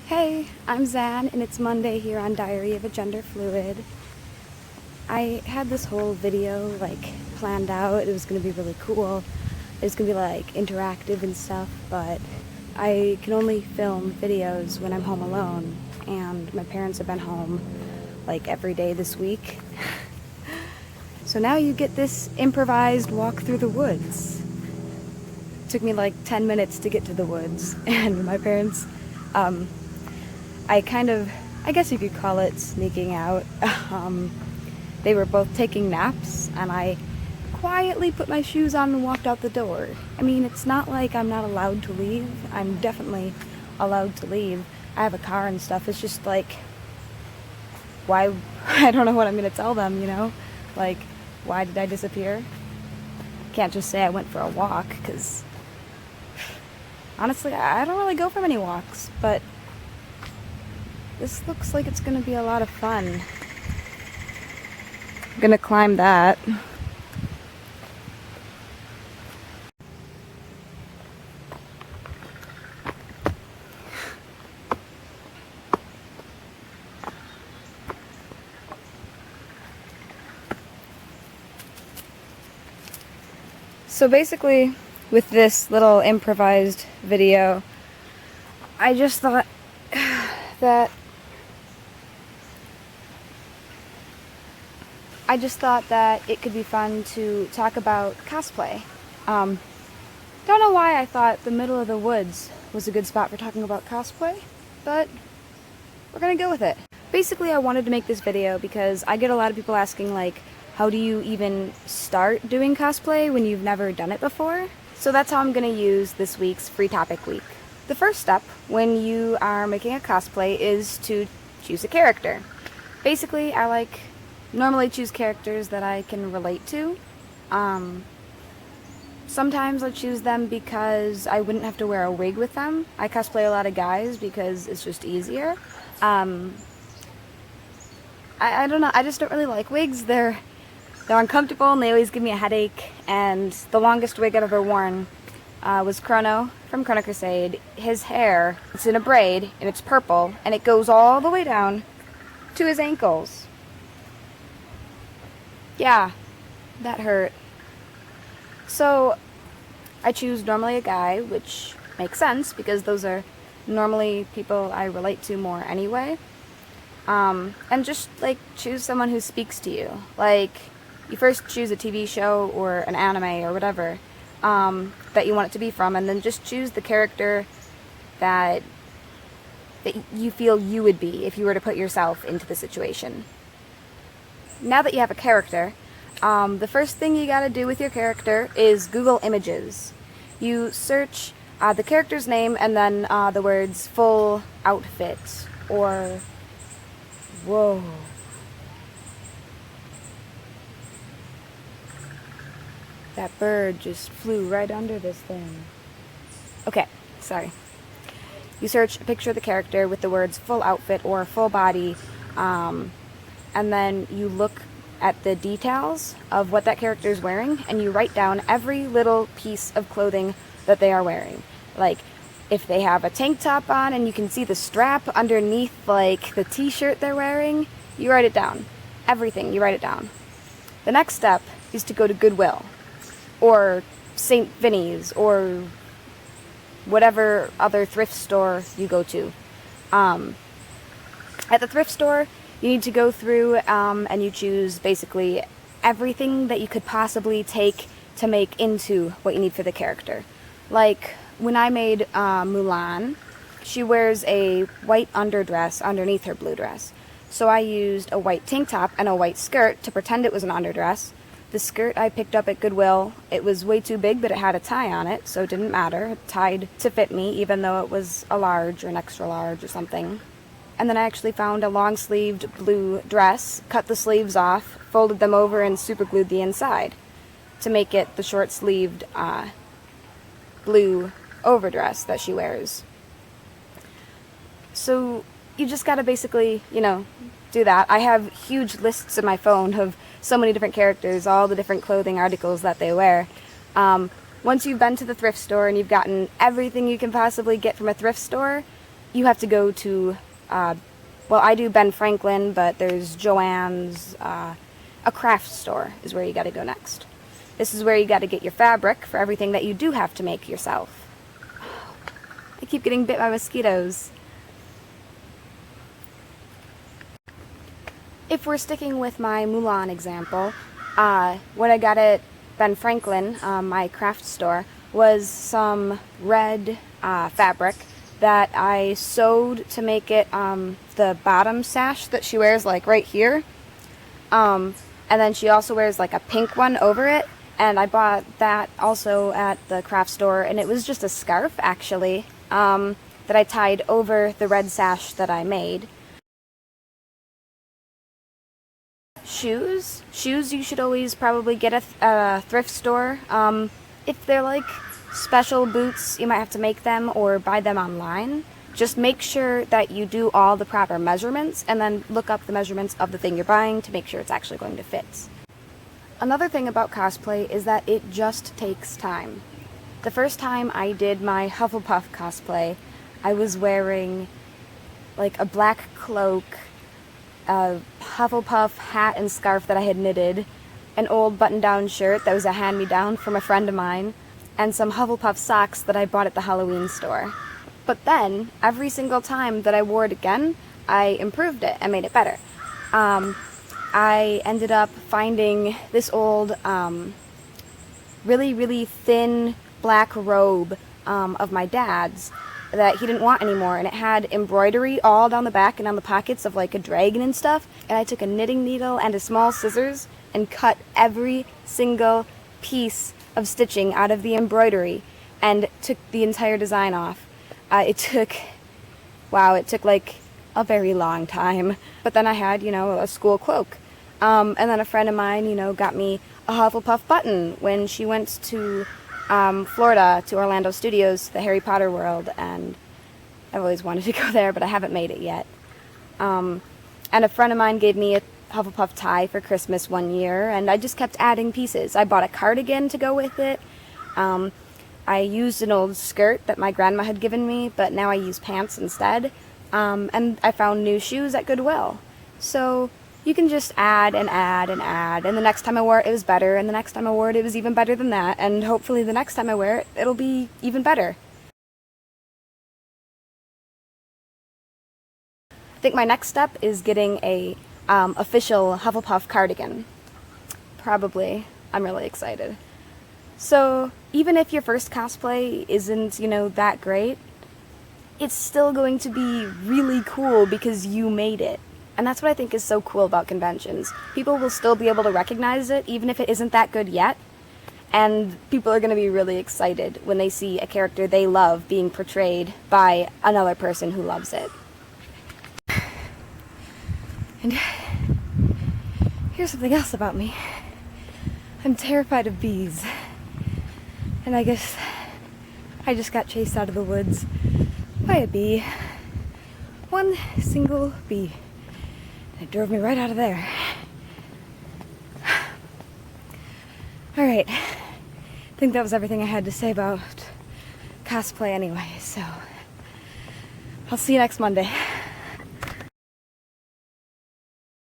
Hey, I'm Zan, and it's Monday here on Diary of a Gender Fluid. I had this whole video, planned out. It was gonna be really cool. It was gonna be, interactive and stuff, but I can only film videos when I'm home alone, and my parents have been home, every day this week. So now you get this improvised walk through the woods. It took me 10 minutes to get to the woods, and my parents, I guess you could call it sneaking out. They were both taking naps, and I quietly put my shoes on and walked out the door. I mean, it's not like I'm not allowed to leave. I'm definitely allowed to leave. I have a car and stuff. It's just why? I don't know what I'm gonna tell them, why did I disappear? Can't just say I went for a walk, because honestly, I don't really go for many walks, but this looks like it's gonna be a lot of fun. I'm gonna climb that. So basically, with this little improvised video, I just thought that it could be fun to talk about cosplay. Don't know why I thought the middle of the woods was a good spot for talking about cosplay, but we're gonna go with it. Basically, I wanted to make this video because I get a lot of people asking, how do you even start doing cosplay when you've never done it before? So that's how I'm gonna use this week's Free Topic Week. The first step when you are making a cosplay is to choose a character. Basically, I normally choose characters that I can relate to. Sometimes I choose them because I wouldn't have to wear a wig with them. I cosplay a lot of guys because it's just easier. I don't know, I just don't really like wigs. They're uncomfortable and they always give me a headache, and the longest wig I've ever worn was Chrono from Chrono Crusade. His hair, it's in a braid and it's purple and it goes all the way down to his ankles. Yeah, that hurt. So I choose normally a guy, which makes sense because those are normally people I relate to more anyway. And just choose someone who speaks to you. You first choose a TV show or an anime or whatever that you want it to be from, and then just choose the character that you feel you would be if you were to put yourself into the situation. Now that you have a character, the first thing you gotta do with your character is Google Images. You search the character's name and then the words full outfit or whoa. That bird just flew right under this thing. Okay, sorry. You search a picture of the character with the words full outfit or full body, and then you look at the details of what that character is wearing, and you write down every little piece of clothing that they are wearing. If they have a tank top on and you can see the strap underneath the t-shirt they're wearing, you write it down. Everything, you write it down. The next step is to go to Goodwill or St. Vinny's or whatever other thrift store you go to. At the thrift store, you need to go through and you choose basically everything that you could possibly take to make into what you need for the character. When I made Mulan, she wears a white underdress underneath her blue dress. So I used a white tank top and a white skirt to pretend it was an underdress. The skirt I picked up at Goodwill, it was way too big, but it had a tie on it, so it didn't matter. It tied to fit me, even though it was a large or an extra large or something. And then I actually found a long-sleeved blue dress, cut the sleeves off, folded them over, and super glued the inside to make it the short-sleeved blue overdress that she wears. So you just gotta basically, do that. I have huge lists in my phone of so many different characters, all the different clothing articles that they wear. Once you've been to the thrift store and you've gotten everything you can possibly get from a thrift store, you have to go to, well, I do Ben Franklin, but there's Joann's, a craft store is where you gotta go next. This is where you gotta get your fabric for everything that you do have to make yourself. I keep getting bit by mosquitoes. If we're sticking with my Mulan example, what I got at Ben Franklin, my craft store, was some red fabric that I sewed to make it the bottom sash that she wears, like right here. And then she also wears like a pink one over it, and I bought that also at the craft store, and it was just a scarf actually that I tied over the red sash that I made. Shoes you should always probably get at a thrift store. If they're like special boots, you might have to make them or buy them online. Just make sure that you do all the proper measurements and then look up the measurements of the thing you're buying to make sure it's actually going to fit. Another thing about cosplay is that it just takes time. The first time I did my Hufflepuff cosplay, I was wearing like a black cloak, a Hufflepuff hat and scarf that I had knitted, an old button-down shirt that was a hand-me-down from a friend of mine, and some Hufflepuff socks that I bought at the Halloween store. But then, every single time that I wore it again, I improved it and made it better. I ended up finding this old, really, really thin black robe of my dad's that he didn't want anymore, and it had embroidery all down the back and on the pockets of like a dragon and stuff, and I took a knitting needle and a small scissors and cut every single piece of stitching out of the embroidery and took the entire design off. It took like a very long time, but then I had, a school cloak. And then a friend of mine, got me a Hufflepuff button when she went to Florida, to Orlando Studios, the Harry Potter world, and I've always wanted to go there, but I haven't made it yet. And a friend of mine gave me a Hufflepuff tie for Christmas one year, and I just kept adding pieces. I bought a cardigan to go with it. I used an old skirt that my grandma had given me, but now I use pants instead. And I found new shoes at Goodwill. So you can just add and add and add, and the next time I wore it, it was better, and the next time I wore it, it was even better than that, and hopefully the next time I wear it, it'll be even better. I think my next step is getting a official Hufflepuff cardigan. Probably. I'm really excited. So, even if your first cosplay isn't, that great, it's still going to be really cool because you made it. And that's what I think is so cool about conventions. People will still be able to recognize it, even if it isn't that good yet. And people are going to be really excited when they see a character they love being portrayed by another person who loves it. And here's something else about me. I'm terrified of bees. And I guess I just got chased out of the woods by a bee. One single bee. It drove me right out of there. Alright, I think that was everything I had to say about cosplay anyway, so I'll see you next Monday.